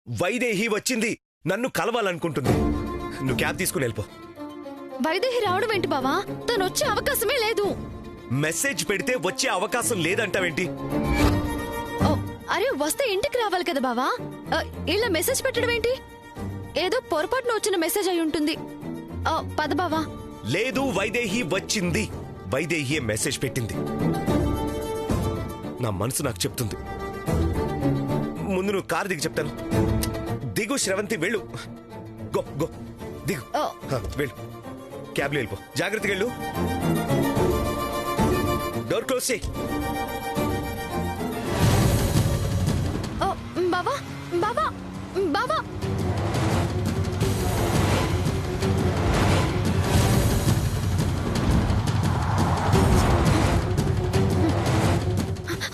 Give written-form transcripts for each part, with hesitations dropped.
వైదేహి వచ్చింది, నన్ను కలవాలనుకుంటుంది. నువ్వు క్యాబ్ తీసుకుని వెళ్ళిపో. వైదేహి రావడం ఏంటి బావా? తను వచ్చే అవకాశమే లేదు. మెసేజ్ పెడితే వచ్చే అవకాశం లేదంటావేంటి? ఓ, అరే వస్తే ఇంటికి రావాలి కదా బావా. ఇలా మెసేజ్ పెట్టడం ఏంటి? ఏదో పొరపాటున వచ్చిన మెసేజ్ అయి ఉంటుంది. పద బావా. లేదు, వైదేహి వచ్చింది. వైదేహి మెసేజ్ పెట్టింది. నా మనసు నాకు చెప్తుంది. ముందు నువ్వు కారు దిగి చెప్తాను. దిగు శ్రవంతి, వెళ్ళు. గో గో దిగు. వెళ్ళు, క్యాబ్లో వెళ్ళిపో. జాగ్రత్తగా వెళ్ళు. డోర్ క్లోజ్ చేయి. బావా బావా బావా.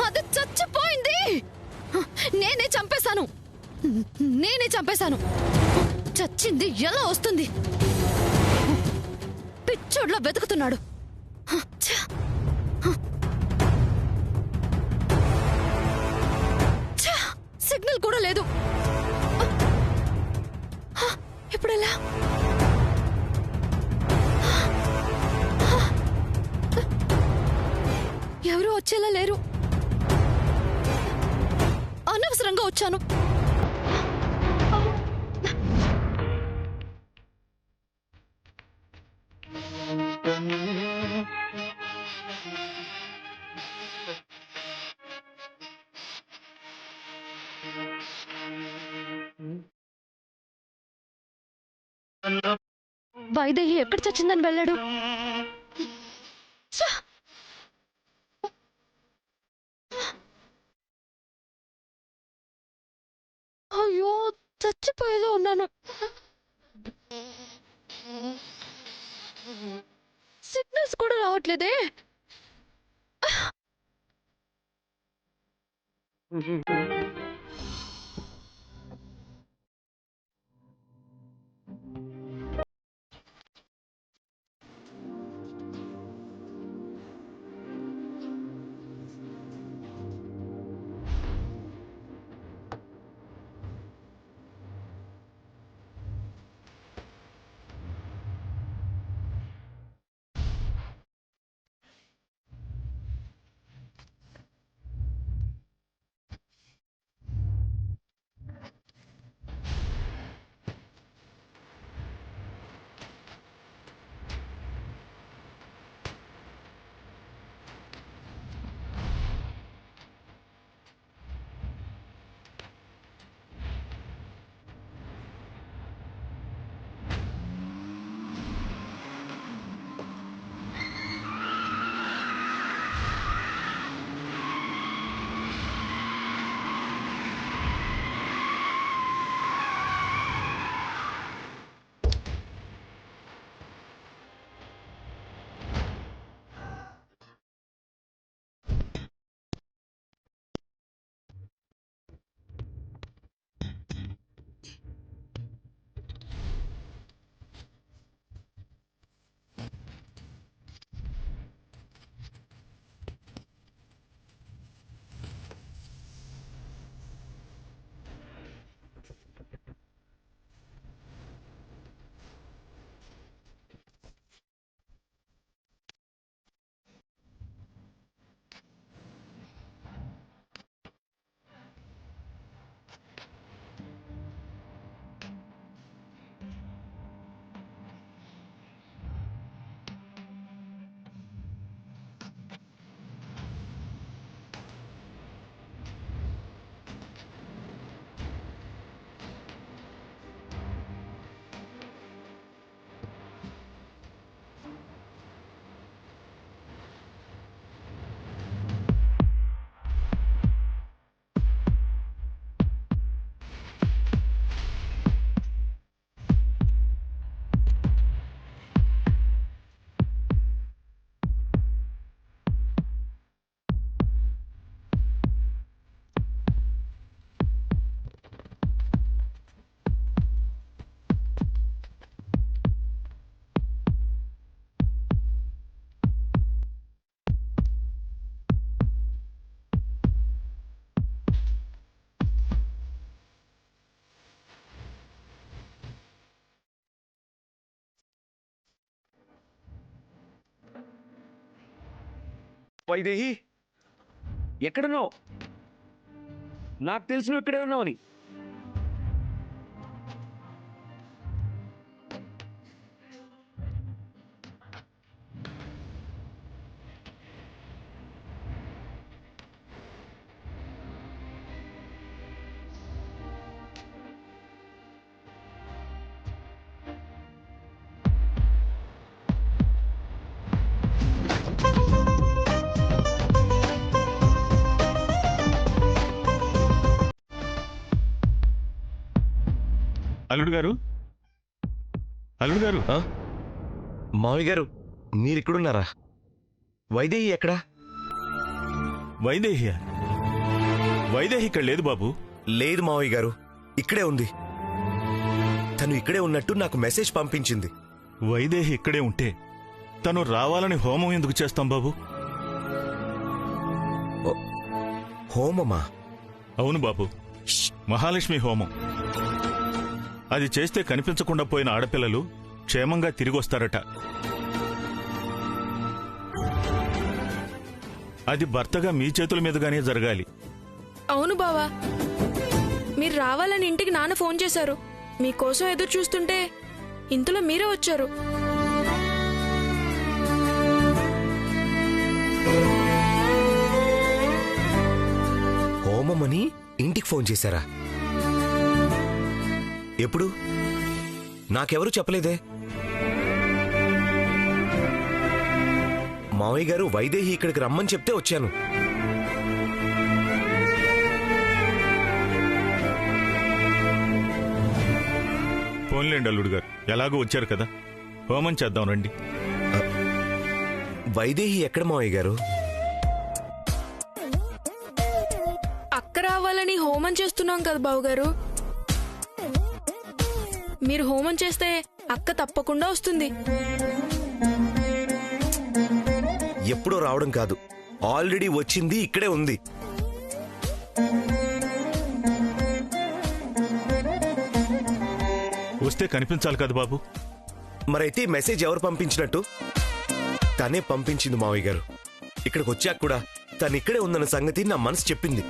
అది చచ్చిపోయింది. నేనే చంపేశాను. చచ్చింది ఎలా వస్తుంది? పిచ్చోడ్లా వెతుకుతున్నాడు. సిగ్నల్ కూడా లేదు. ఇప్పుడెలా? ఎవరూ వచ్చేలా లేరు. అనవసరంగా వచ్చాను. వైదేహి ఎక్కడ చచ్చిందని వెళ్ళాడు? అయ్యో, చచ్చిపోయేలా ఉన్నాను. సిగ్నల్స్ కూడా రావట్లేదే. వైదేహి ఎక్కడున్నావు? నాకు తెలుసు నువ్వు ఇక్కడే ఉన్నావు అని. అల్లుడు గారు, అల్లుడు గారు, ఆ? మావయ్య గారు మీరిక్కడున్నారా? వైదేహి ఎక్కడా? వైదేహి వైదేహి ఇక్కడ లేదు బాబు. లేదు మావయ్య గారు, ఇక్కడే ఉంది. తను ఇక్కడే ఉన్నట్టు నాకు మెసేజ్ పంపించింది. వైదేహి ఇక్కడే ఉంటే తను రావాలని హోమం ఎందుకు చేస్తాం బాబు? హోమమా? అవును బాబు, మహాలక్ష్మి హోమం. అది చేస్తే కనిపించకుండా పోయిన ఆడపిల్లలు క్షేమంగా తిరిగొస్తారట. అది భర్తగా మీ చేతుల మీదుగానే జరగాలి. అవును బావా, మీరు రావాలని ఇంటికి నాన్న ఫోన్ చేశారు. మీకోసం ఎదురు చూస్తుంటే ఇంతలో మీరే వచ్చారు. హోమమని ఇంటికి ఫోన్ చేశారా? ఎప్పుడు? నాకెవరూ చెప్పలేదే. మావయ్య గారు వైదేహి ఇక్కడికి రమ్మని చెప్తే వచ్చాను. పోన్లేండి అల్లుడు గారు, ఎలాగో వచ్చారు కదా, హోమం చేద్దాం రండి. వైదేహి ఎక్కడ మావయ్య గారు? అక్క రావాలని హోమం చేస్తున్నాం కదా బావగారు. మీరు హోమం చేస్తే అక్క తప్పకుండా వస్తుంది. ఎప్పుడో రావడం కాదు, ఆల్రెడీ వచ్చింది, ఇక్కడే ఉంది. వస్తే కనిపించాలి కదా బాబు. మరైతే మెసేజ్ ఎవరు పంపించినట్టు? తనే పంపించింది మావయ్య గారు. ఇక్కడికి వచ్చాక కూడా తను ఇక్కడే ఉందన్న సంగతి నా మనసు చెప్పింది.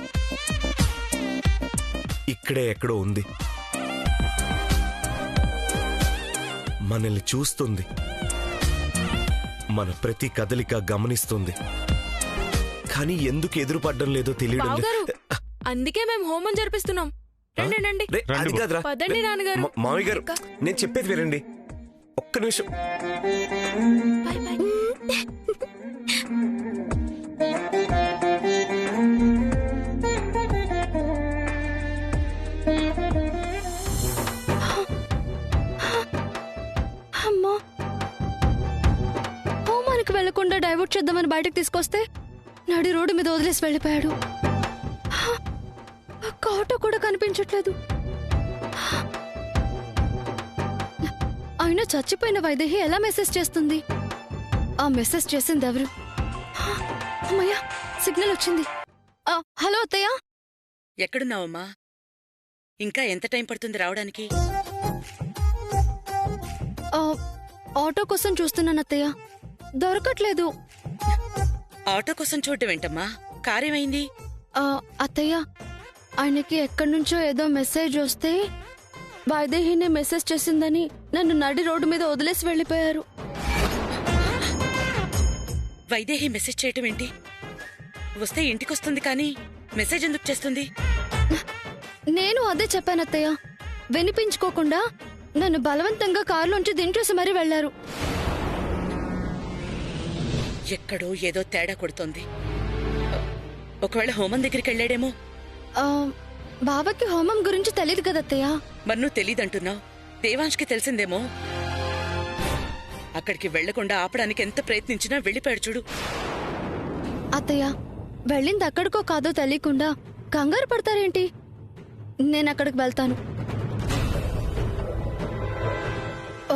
ఇక్కడే ఎక్కడో ఉంది. మనల్ని చూస్తుంది, మన ప్రతి కదలిక గమనిస్తుంది. కానీ ఎందుకు ఎదురుపడ్డం లేదో తెలియడం బావగారు, అందుకే మేము హోమం జరిపిస్తున్నాం. రండి రండి. అది కాదురా. పదండి నాన్నగారు. మావయ్య గారు, నేను చెప్పేది వినండి, ఒక్క నిమిషం. Bye bye. అమ్మా, హోమానికి వెళ్లకుండా డైవర్ట్ చేద్దామని బయటకు తీసుకొస్తే నడి రోడ్డు మీద వదిలేసి వెళ్ళిపోయాడు. ఆటో కూడా కనిపించట్లేదు. అయినా చచ్చిపోయిన వైదేహి ఎలా మెసేజ్ చేస్తుంది? ఆ మెసేజ్ చేసింది ఎవరు? అమ్మయ్యా, సిగ్నల్ వచ్చింది. హలో అత్తయ్య. ఎక్కడున్నావమ్మా? ఇంకా ఎంత టైం పడుతుంది రావడానికి? ఆటో కోసం చూస్తున్నాను అత్తయ్య, దొరకట్లేదు. ఆటో కోసం చూడటం ఏంటమ్మా? కారేమైంది? అత్తయ్య, ఆయనకి ఎక్కడి నుంచో ఏదో మెసేజ్ వస్తే వైదేహిని మెసేజ్ చేసిందని నన్ను నడి రోడ్డు మీద వదిలేసి వెళ్ళిపోయారు. వైదేహి మెసేజ్ చేయటం ఏంటి? వస్తే ఇంటికొస్తుంది కానీ మెసేజ్ ఎందుకు చేస్తుంది? నేను అదే చెప్పాను అత్తయ్య. వినిపించుకోకుండా నన్ను బలవంతంగా కారులోంచి దించేసి మరీ వెళ్లారు. ఎక్కడో ఏదో తేడా కొడుతోంది. ఒకవేళ హోమం దగ్గరికి వెళ్ళాడేమో. బాబాకి హోమం గురించి తెలియదు కదా అత్తయ్య. మరి నువ్వు తెలీదంటున్నావు, దేవాంష్కి తెలిసిందేమో. అక్కడికి వెళ్లకుండా ఆపడానికి ఎంత ప్రయత్నించినా వెళ్ళిపోయాడు చూడు. అత్తయ్య, వెళ్ళింది అక్కడికో కాదో తెలియకుండా కంగారు పడతారేంటి? నేను అక్కడికి వెళ్తాను.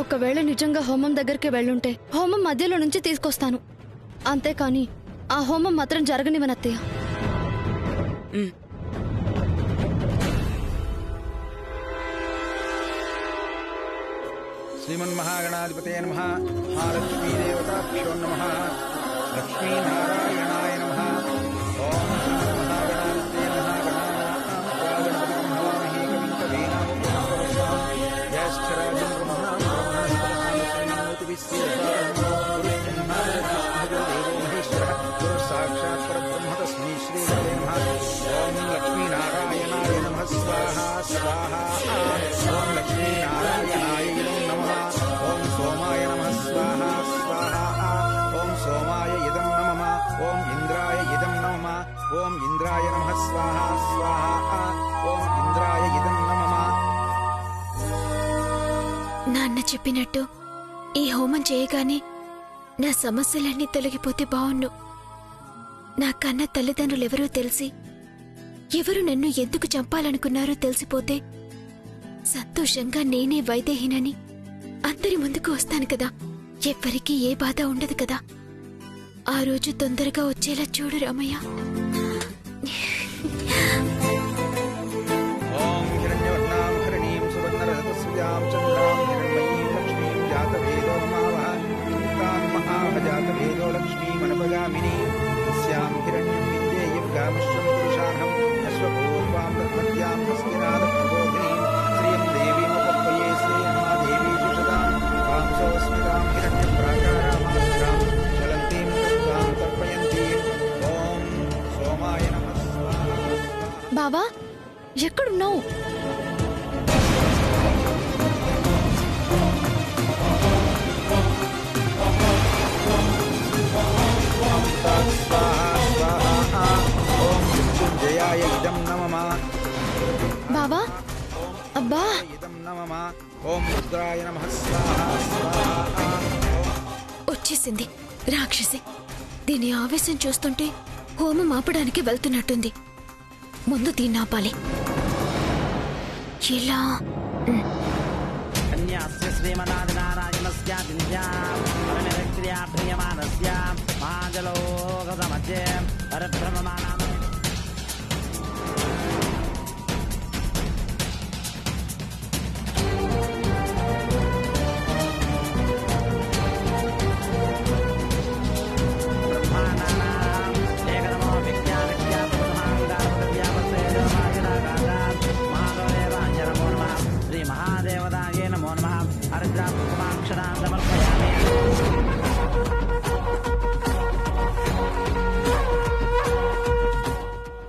ఒకవేళ నిజంగా హోమం దగ్గరికి వెళ్ళుంటే హోమం మధ్యలో నుంచి తీసుకొస్తాను. అంతేకాని ఆ హోమం మాత్రం జరగనివ్వను అత్తయ్య. శ్రీమన్మహాగణాధిపతయ నమః. మహాలక్ష్మీదేవతాభ్యో నమః. లక్ష్మీనారాయణాయ నమః. ఓం లక్ష్మీనారాయణాయ నమః స్వాహా స్వాహా ఓం లక్ష్మీనారాయణాయ ఇదం నమః ఓం సోమాయ నమః స్వాహా స్వాహా ఓం సోమాయ ఇదం నమః ఓం ఇంద్రాయ ఇదం నమః ఓం ఇంద్రాయ నమః స్వాహా స్వాహా ఓం ఇంద్రాయ ఇదం నమః. నాన్న చెప్పినట్టు ఈ హోమం చేయగానే నా సమస్యలన్నీ తొలగిపోతే బావుండు. నా కన్న తల్లిదండ్రులెవరో తెలిసి ఎవరు నన్ను ఎందుకు చంపాలనుకున్నారో తెలిసిపోతే సంతోషంగా నేనే వైదేహినని అందరి ముందుకు వస్తాను కదా. ఎవ్వరికీ ఏ బాధ ఉండదు కదా. ఆ రోజు తొందరగా వచ్చేలా చూడు రామయ్య. ఓం హిరణ్యవర్ణాం హరిణీం సువర్ణరజతస్సుజాం చంద్రాం హిరణ్మయీం లక్ష్మీం జాతవేదో నమావః చింతాం మహాభజాతవేదో లక్ష్మీమనపగామినీం తస్యాం హిరణ్యం విద్యేయం గామిశ్వం పురుషార్హం అశ్వపూర్వాం దత్మత్యాం హస్తినాదప్రబోధినీం శ్రియం దేవీముపప్పయే శ్రీమహాదేవీ జుషదాం కాంసోస్మితాం హిరణ్యం ప్రాకారామాస్త్రాం జ్వలంతీం తత్తాం తర్పయంతీం. ఓం సోమాయ నమః స్వాహా. బావా ఎక్కడున్నావు? ఓం మృత్యుంజయాయ ఇదం నమః బావా అబ్బా ఇదం నమః ఓం రుద్రాయ నమః స్వాహా స్వాహా. వచ్చేసింది రాక్షసి. దీని ఆవేశం చూస్తుంటే హోమం ఆపడానికి వెళ్తున్నట్టుంది. ముందు దీన్ని ఆపాలి. ఎలా? కన్యాస్య శ్రీమన్నారాయణస్య విద్యాం పరమేశ్వర్యా ప్రియమానస్య మహాజలోకసమధ్యే పరబ్రహ్మమానామ. బ్రహ్మానానాం ఏకనమో విద్యా మహాదేవాయ నమో నమః శ్రీ మహాదేవతాయ నమో నమః. హరిద్రాక్షరాం సమర్పయామి.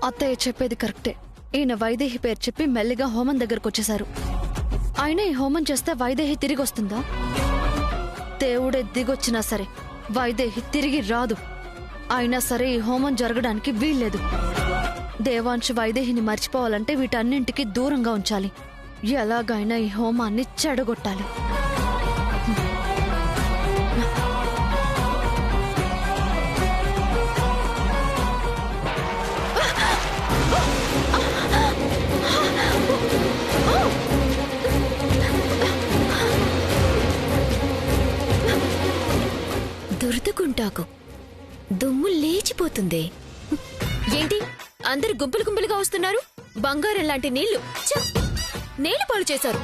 అత్తయ్య చెప్పేది కరెక్టే. ఈయన వైదేహి పేరు చెప్పి మెల్లిగా హోమం దగ్గరకు వచ్చేశారు. ఆయన ఈ హోమం చేస్తే వైదేహి తిరిగి వస్తుందా? దేవుడే దిగొచ్చినా సరే వైదేహి తిరిగి రాదు. అయినా సరే ఈ హోమం జరగడానికి వీల్లేదు. దేవాంశు వైదేహిని మర్చిపోవాలంటే వీటన్నింటికి దూరంగా ఉంచాలి. ఎలాగైనా ఈ హోమాన్ని చెడగొట్టాలి. దురదకుంటాకు దుమ్ము లేచిపోతుంది. ఏంటి అందరు గుంపులు గుంపులుగా వస్తున్నారు? బంగారం లాంటి నీళ్లు నీళ్లు పాలు చేశారు.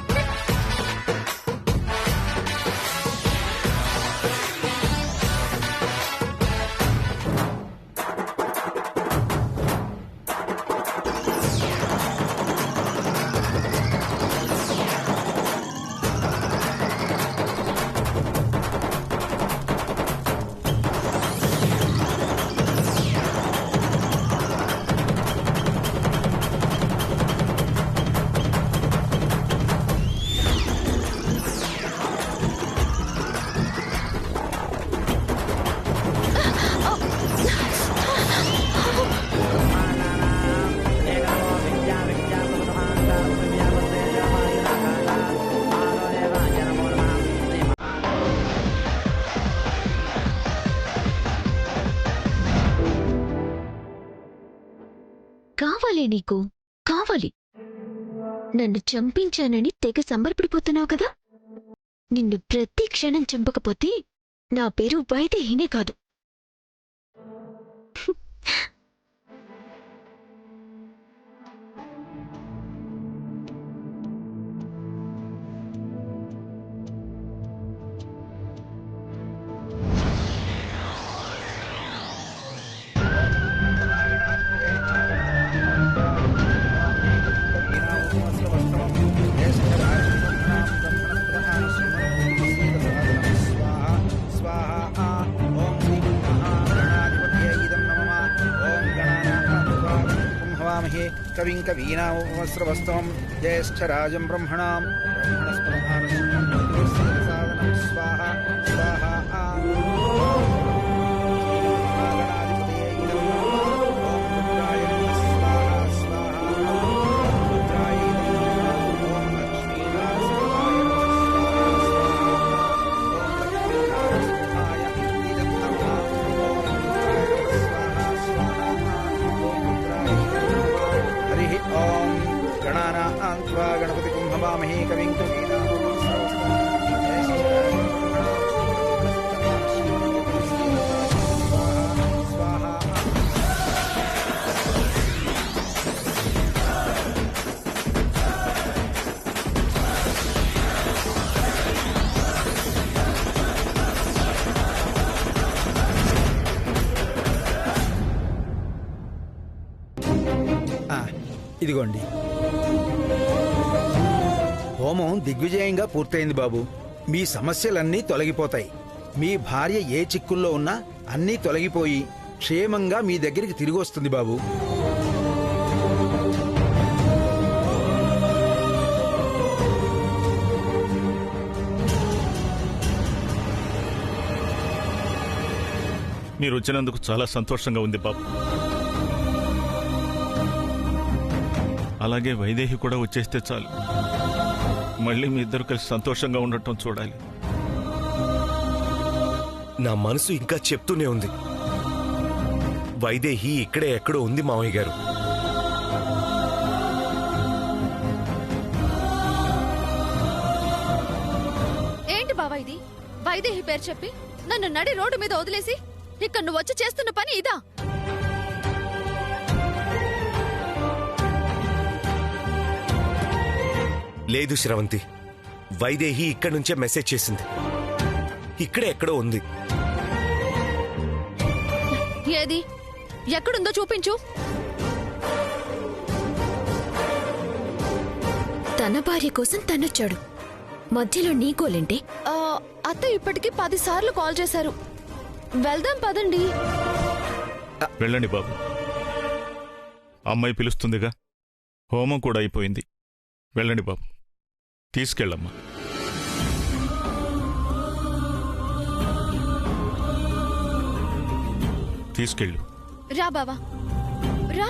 కావాలి నీకు కావాలి. నన్ను చంపించానని తెగ సంబరపడిపోతున్నావు కదా. నిన్ను ప్రతి క్షణం చంపకపోతే నా పేరు వైదేహినే కాదు. స్వాహా. ఓం శ్రీ మహాగణాధిపతయే ఇదం నమః. కవిం కవీనామస్రవస్తం జ్యేష్ఠరాజం బ్రహ్మణాం బ్రహ్మణస్పదానం స్వాహా స్వాహా గణపతి కుంభమామహే కవిం ఇదిగోండి. హోమం దిగ్విజయంగా పూర్తయింది బాబు. మీ సమస్యలన్నీ తొలగిపోతాయి. మీ భార్య ఏ చిక్కుల్లో ఉన్నా అన్నీ తొలగిపోయి క్షేమంగా మీ దగ్గరికి తిరిగి వస్తుంది బాబు. మీరు వచ్చినందుకు చాలా సంతోషంగా ఉంది బాబు. అలాగే వైదేహి కూడా వచ్చేస్తే చాలు. మళ్ళీ మీ ఇద్దరు కలిసి సంతోషంగా ఉండటం చూడాలి. నా మనసు ఇంకా చెప్తూనే ఉంది, వైదేహి ఇక్కడే ఎక్కడో ఉంది మావయ్య గారు. ఏంటి బావా ఇది? వైదేహి పేరు చెప్పి నన్ను నడి రోడ్డు మీద వదిలేసి ఇక్కడ నువ్వు వచ్చి చేస్తున్న పని ఇదా? లేదు శ్రవంతి, వైదేహి ఇక్కడి నుంచే మెసేజ్ చేసింది. ఇక్కడే ఎక్కడో ఉంది. ఏది? ఎక్కడుందో చూపించు. తన భార్య కోసం తనొచ్చాడు, మధ్యలో నీ గోలేంటి? అత్త ఇప్పటికి 10 సార్లు కాల్ చేశారు. వెళ్దాం పదండి. వెళ్ళండి బాబు. అమ్మాయి పిలుస్తుందిగా. హోమం కూడా అయిపోయింది. వెళ్ళండి బాబు, తీసుకెళ్ళమ్మా. తీసుకెళ్ళు. రా బావా రా.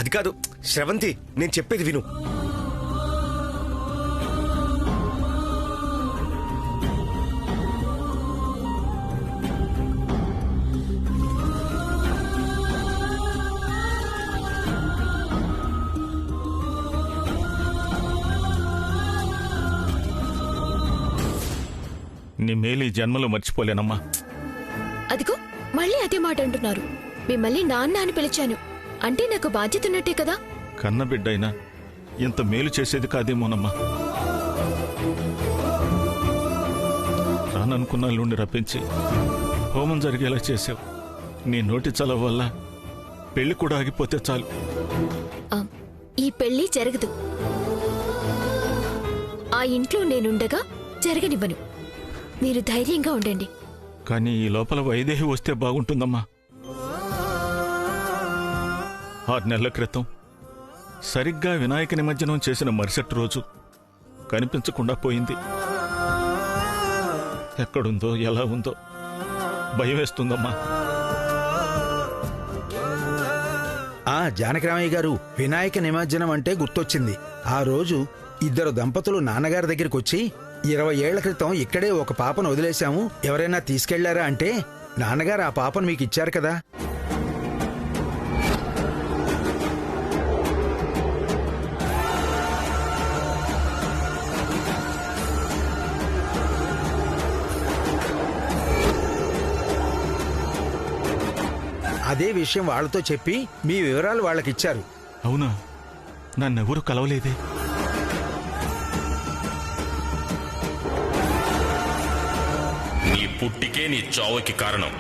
అది కాదు శ్రవంతి, నేను చెప్పేది విను. నీ మేలు ఈ జన్మలో మర్చిపోలేనమ్మా. అదిగో మళ్ళీ అదే మాట అంటున్నారు. మిమ్మల్ని నాన్న అని పిలిచాను అంటే నాకు బాధ్యత ఉన్నట్టే కదా. కన్నబిడ్డైనా ఇంత మేలు చేసేది కాదేమోనమ్మా. రాననుకున్న నుండి రప్పించి హోమం జరిగేలా చేసావు. నీ నోటి చలవ వల్ల పెళ్లి కూడా ఆగిపోతే చాలు. ఈ పెళ్లి జరగదు. ఆ ఇంట్లో నేనుండగా జరగనివ్వను. మీరు ధైర్యంగా ఉండండి. కానీ ఈ లోపల వైదేహి వస్తే బాగుంటుందమ్మా. 6 నెలల క్రితం సరిగ్గా వినాయక నిమజ్జనం చేసిన మరుసటి రోజు కనిపించకుండా పోయింది. ఎక్కడుందో ఎలా ఉందో భయం వేస్తుందమ్మా. జానకిరామయ్య గారు, వినాయక నిమజ్జనం అంటే గుర్తొచ్చింది. ఆ రోజు 2 దంపతులు నాన్నగారి దగ్గరికి వచ్చి 20 ఏళ్ల క్రితం ఇక్కడే ఒక పాపను వదిలేశాము, ఎవరైనా తీసుకెళ్లారా అంటే నాన్నగారు ఆ పాపను మీకు ఇచ్చారు కదా. అదే విషయం వాళ్లతో చెప్పి మీ వివరాలు వాళ్ళకిచ్చారు. అవునా? నన్నెవరూ కలవలేదే. నీ పుట్టికే నీ చావుకి కారణం.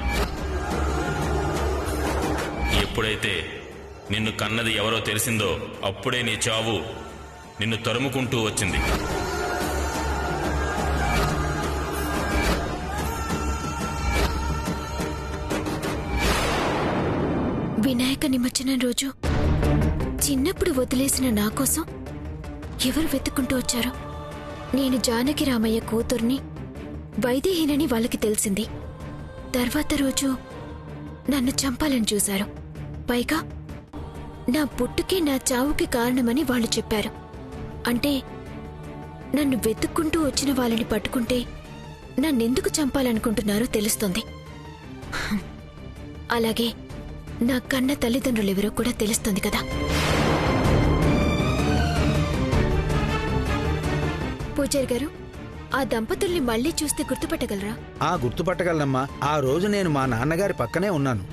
ఎప్పుడైతే నిన్ను కన్నది ఎవరో తెలిసిందో అప్పుడే నీ చావు నిన్ను తరుముకుంటూ వచ్చింది. వినాయక నిమజ్జనం రోజు చిన్నప్పుడు వదిలేసిన నా కోసం ఎవరు వెతుక్కుంటూ వచ్చారు? నేను జానకి రామయ్య కూతుర్ని, వైదేహినని వాళ్ళకి తెలిసింది. తర్వాత రోజు నన్ను చంపాలని చూశారు. పైగా నా పుట్టుకే నా చావుకి కారణమని వాళ్ళు చెప్పారు. అంటే నన్ను వెతుక్కుంటూ వచ్చిన వాళ్ళని పట్టుకుంటే నన్నెందుకు చంపాలనుకుంటున్నారో తెలుస్తుంది. అలాగే నా కన్న తల్లిదండ్రులెవరో కూడా తెలుస్తుంది కదా. పూజారి గారు, ఆ దంపతుల్ని మళ్ళీ చూస్తే గుర్తుపట్టగలరా? గుర్తుపట్టగలనమ్మా. ఆ రోజు నేను మా నాన్నగారి పక్కనే ఉన్నాను.